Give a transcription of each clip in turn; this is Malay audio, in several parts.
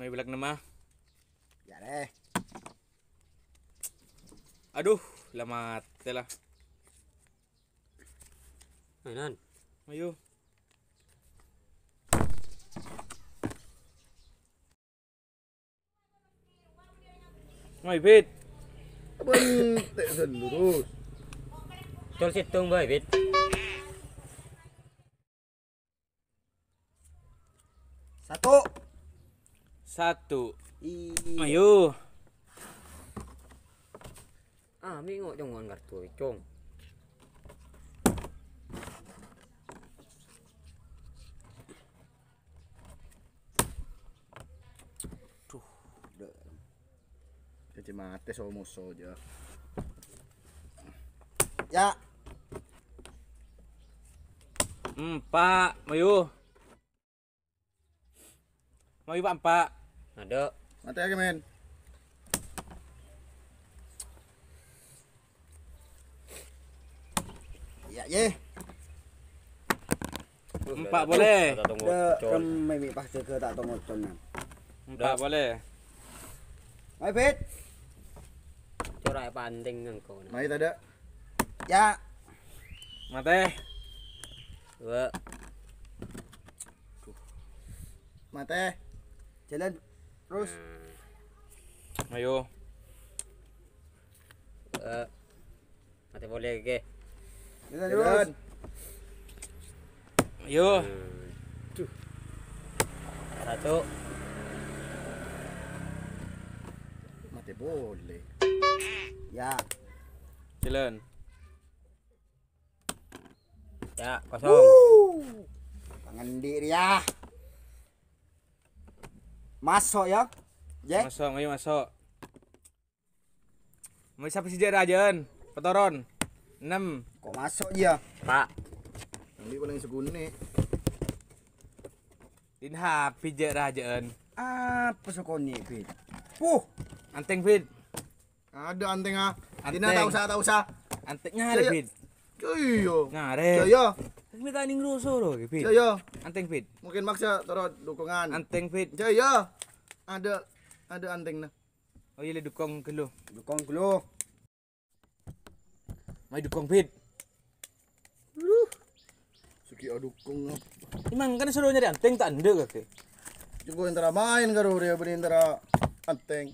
May bilag na ma. Ya deh. Aduh, lamat lah. Mainan. Ayo. May bit. Bentek lurus. Col situng boy, Bit. Satu. Iya. Ayo. Mingo jong kartu cong. Cuci mate so musuh aja. Ya. Pak, mayu. Mayu Pak. Ada. Mate lagi men. Ya ye. Empat boleh. Dah may pas ke tak tunggu con. Empat boleh. Mai bet. Corai panting engkau. Mai tak ada. Ya. Mate. Dua. Mate. Jalan terus. Ayo. Mati boleh ke? Jalan terus. Ayo. Satu. Mate boleh. Ya. Jalan. Ya, kosong. Tangan diri ya. Masuk ya. Jack. Masuk, ayo masuk. Mau siapa sih Rajan? Petoron. 6. Kok masuk ya? Pak. Nanti paling seguni. Din happy je Rajan. Apa sokoni fit? Anteng fit. Ada anteng ah. Anteng. Dina tak usah. Anteknya ada fit. Cuyo. Ngare. Cuyo. Kita ning rusuh loh fit. Cuyo. Anteng fit. Mungkin maksa taruh dukungan. Anteng fit. Cuyo. Ada anteng nah. Oh iya dukung ke lu. Dukung dulu. Mai dukung fit. Suki dukung. Emang kan suruh nyari anteng tak ada ke? Juga antara main karo dia beri antara anteng.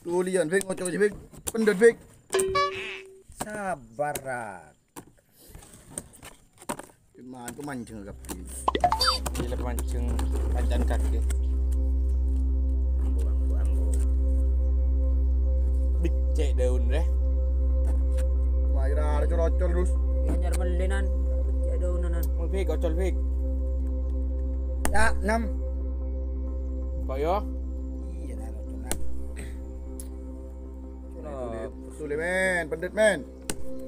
Tulian Big, ngocok aja Big. Pendut Big. Sabar rat. Gimana tuh mancing agak Big. Gila mancing panjang kaki. Ambo. Big cek daun deh. Maira ada corocol terus. Nyajar melinan. Ada unanan. Mau Big, ocol Big. Ya, 6. Kok yo? Iya, nah, Sulit men, pendut men.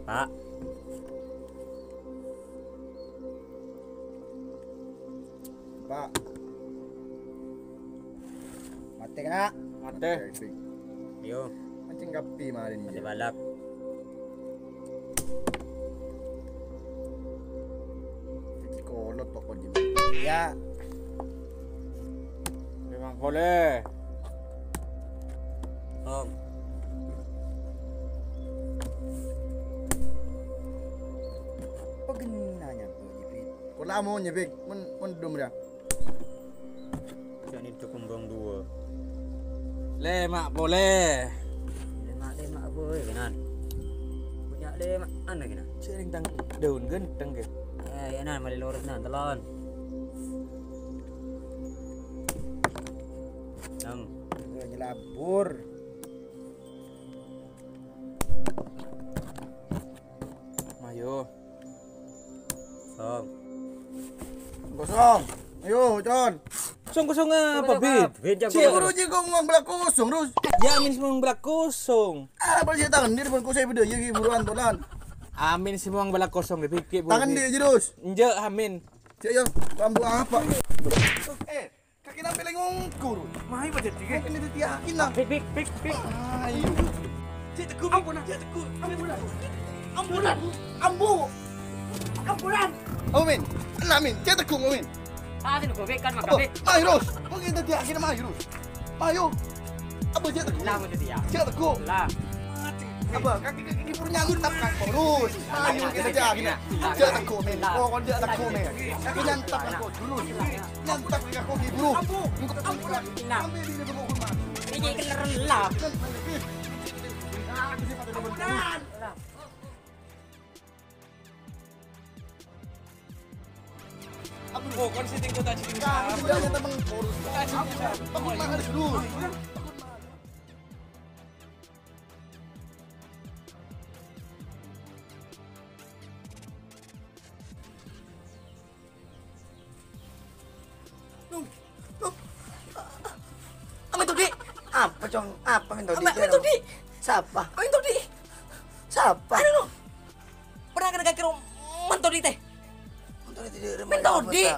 Pak. Pak. Mati kena. Mate. Yo. Mancing kapi marin Mati ini. balap. Jadi kolot pokok gini. Ya. Memang boleh. Om. Apa genanya tuh nyepik? Kok lama nyepik? Mun dum dia. Jangan itu kembang dua. Lemak boleh. Lemak boy kenan. Punya lemak ana kena. Sering tang daun genteng ke. Ya nan mali lurus nan telon. 6. Nyelabur. Ayo. Kosong. Kosong. Ayo, Con. Kosong apa Bit? Si guru ji kok ngomong belak kosong terus. Jamin semua belak kosong. Ah, boleh tangan dia depan kusai beda ye buruan tolan. Amin semua belak kosong deh pikir. Tangan dia je terus. Nje amin. Cek yo, bambu apa? Kaki nampak lagi ngongkur. Mai pada tiga. Kaki ni yakin lah. Pik. Ayo. Cik teguh. Ambunan. Cik teguh. Ambunan. Ambunan. Ambu. Ambunan. Amin. Amin. Cetak kong amin. Atin ko kan Apa? magabi. Mayros. Mungkin tadi akhirnya Mayros. Mayo. Apa cetak kong? Lah mo dia. Cetak kong. Lah. Apa? Kaki punya nyantap kan terus. Mayo kita jadi. Cetak kong amin. Pokoknya cetak kong amin. Kaki nyantap kan kok dulu. Nyantap kan kok di bro. Untuk ambil ini ke rumah. Ini kan lah. Oh, kon sitting ko tak sitting. Kamu sudah nyantap mengurus. Aku makan dulu. Amin Todi. Apa cong? Apa Amin Todi? Amin Todi. Siapa? Amin Todi. Siapa? Ano? Pernah kena kaki Man Todi teh. Todi tidak remah.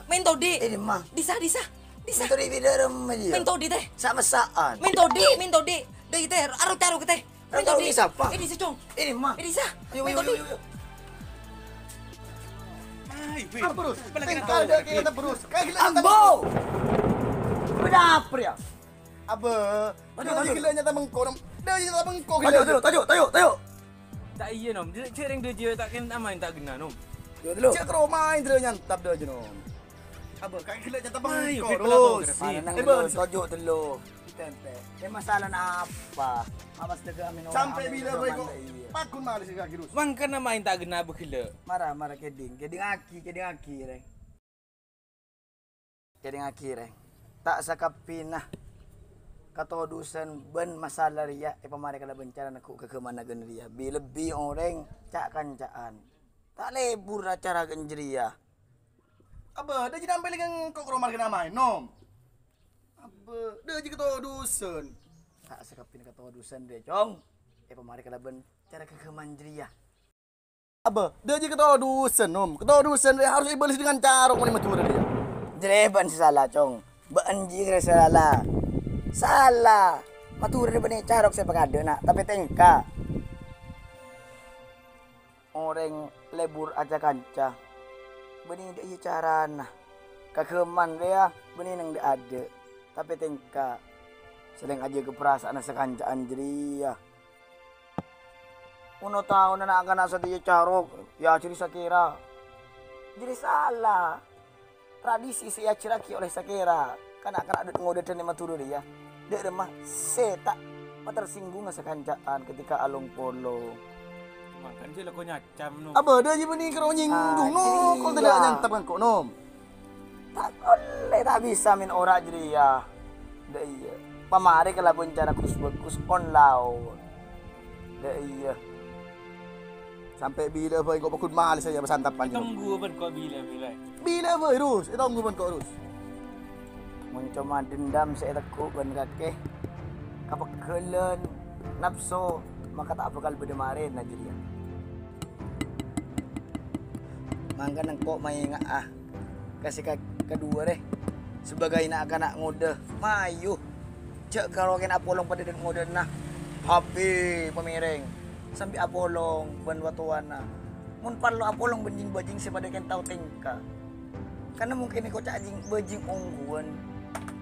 Men Todi. Ini mah. Disa. Amin Todi tidak remah dia. Men Todi teh. Sama saan. Men Todi. Deui teh aru teh. Men Tahu Todi. ini siapa? Ini si Cong. Ini mah. Ini sa. Ayo. Ay, wait. Apa terus? Apa lagi Tinggal dia kita terus. Kaki Ambo. Berapa ya? Apa? Dia gila nyata mengkorong. Dia nyata mengkorong. Tayo. Tak iya nom. Dia cereng dia tak ken amain tak gena nom. Yo dulu. Cek rumah dia nyantap dia je nom. Apa? Kaki gila nyata Ayo, mengkorong. Mana nang Ibu, dulu, tojo dulu. Tente. Masalah na apa? Awas daga amin orang. sampai bila boy kok pakun malis si kaki rus. Mang kan amain tak gena bekila. Marah keding aki reng. Keding aki reng. Tak sakapinah katodusan ben masalah ria pamari kala bencana naku ke mana gen ria bi lebih orang cak kancaan tak lebur acara genjeria Apa? Dia jadi ambil dengan kok rumah kena main nom. Apa? Dia jadi ketua dusun. tak sakapinah katodusan deh cong pamari kala bencana ke manjeria Apa? Dia jadi ketua dusun nom. Ketua dusun dia harus ibalis dengan carok mana matura dia. jereban salah cong banji salah matur dia bani carok saya pagade nak tapi tengka orang lebur aja kanca bani dia carana kakeman dia bani nang dia ada tapi tengka sering aja ke perasaan sekancaan jeria uno tahu na akan asa dia carok ya ciri sakira jadi salah tradisi saya ciraki oleh sakira kan akan ada ngode dan maturu dia dia remah setak tersinggung sa kancaan ketika alung polo Makan je lah kau nyacam nom. Apa? Dia jadi bani kerong nyinggung nom. Kau tidak nyantap kan kok nom. tak boleh tak bisa min ora jeria dah iya pamari kalau bencana kus on laut dah iya Sampai bila boy kau pakun malis saja bersantap panjang. Tunggu ben kau bila. Bila boy rus? Itu tunggu ban kau rus. Mencoma dendam saya tekuk ban kakek kapakelen nafsu maka tak bakal bedemarin aja dia mangga nang kok mainga kasih kedua deh sebagai nak akan nak ngode mayu cek kalau kena apolong pada dan ngode nah habi pemireng sampai apolong ban watuana mun parlo apolong benjing bajing sepada kan tahu tingka karena mungkin kau cacing bajing ungguan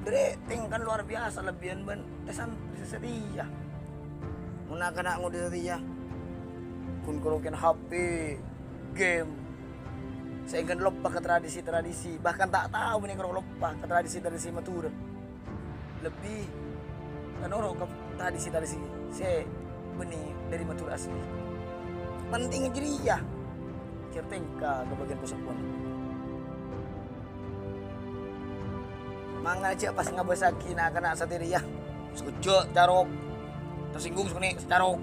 Dreting kan luar biasa lebihan ban tesan setia. Mun kana ngode setia. Kun keroken HP, game. Saya ingin lupa ke tradisi-tradisi, bahkan tak tahu nih kalau lupa ke tradisi-tradisi matur. Lebih kan orang ke tradisi-tradisi saya benih dari matur asli. Penting jeria. Certengka ke bagian pusat pun. Mangga aja pas ngabasaki na kana sa tiriya. Sekejut carok. Tersinggung sekuni carok.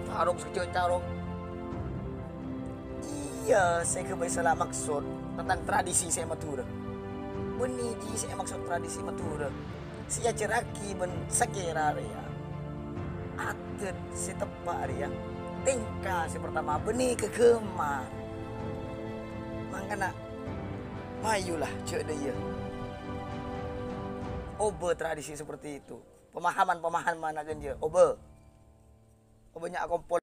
Carok sekejut carok. Iya, saya kebaisala maksud tentang tradisi saya matura. Benih di saya maksud tradisi matura. Sia ceraki ben sakira ria. Atet si tepa ria. Tingka si pertama benih kekemar. Mangkana mayulah cek dia. Obe tradisi seperti itu. Pemahaman akan dia. Obe. Obenya kompol